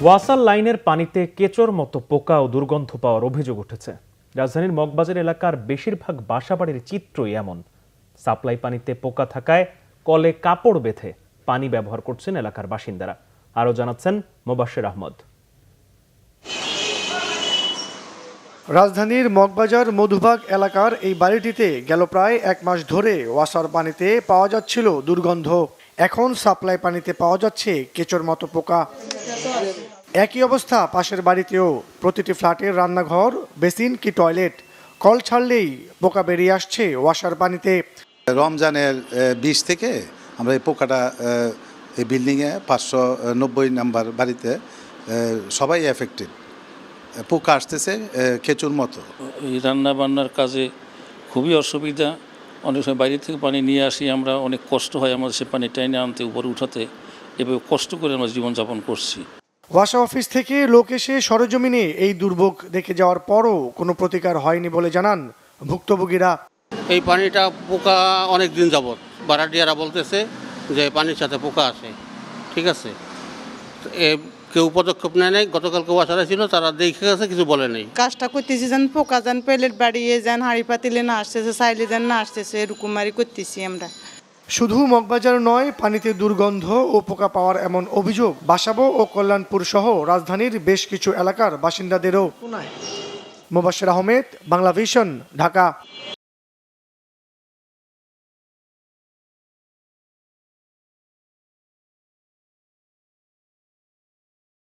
ওয়াসার লাইনের পানিতে কেঁচোর মতো পোকা ও দুর্গন্ধ পাওয়ার অভিযোগ উঠেছে। রাজধানীর মগবাজার এলাকার বেশিরভাগ বাসাবাড়ির চিত্রই এমন। সাপ্লাই পানিতে পোকা থাকায় কলে কাপড় বেঁধে পানি ব্যবহার করছেন এলাকার বাসিন্দারা। আরও জানাচ্ছেন মোবাশ্বের আহমদ। রাজধানীর মগবাজার মধুবাগ এলাকার এই বাড়িটিতে গেল প্রায় 1 মাস ধরে ওয়াসার পানিতে পাওয়া যাচ্ছিল দুর্গন্ধ। এখন সাপ্লাই পানিতে পাওয়া যাচ্ছে কেঁচোর মতো পোকা। একই অবস্থা পাশের বাড়িতেও। প্রতিটি ফ্ল্যাটের রান্নাঘর, বেসিন কি টয়লেট, কল ছাড়লেই পোকা বেরিয়ে আসছে ওয়াসার পানিতে। রমজানের 20 থেকে আমরা এই পোকাটা এই বিল্ডিংয়ে 590 নাম্বার বাড়িতে সবাই এফেক্টেড। পোকা আসতেছে কেঁচুর মতো। এই রান্না বান্নার কাজে খুবই অসুবিধা। অনেক সময় বাইরে থেকে পানি নিয়ে আসি আমরা, অনেক কষ্ট হয় আমাদের সে পানি টাইনে আনতে, উপরে উঠাতে। এভাবে কষ্ট করে আমরা জীবনযাপন করছি। ওয়াসা অফিস থেকে লোক এসে সরেজমিনে এই দুর্ভোগ দেখে যাওয়ার পরও কোনো প্রতিকার হয়নি বলে জানান ভুক্তভোগীরা। এই পানিটা পোকা অনেক দিন যাবত ভাড়াটিয়ারা বলতেছে যে পানির সাথে পোকা আসে, ঠিক আছে। কেউ পদক্ষেপ নেয় নাই। গতকালকে ওয়াসারা ছিল, তারা দেখে গেছে, কিছু বলে নেই। কাজটা করতেছি যেন পোকা যেন প্লেট বাড়িয়ে যেন হাঁড়ি পাতিলে না আসতেছে, চাইলে যেন না আসতেছে, এরকমারি করতেছি আমরা। শুধু মগবাজার নয়, পানিতে দুর্গন্ধ ও পোকা পাওয়ার এমন অভিযোগ বাসাবো ও কল্যাণপুর সহ রাজধানীর বেশ কিছু এলাকার বাসিন্দাদেরও। মোবাশ্বের আহমেদ, বাংলা ভিশন, ঢাকা।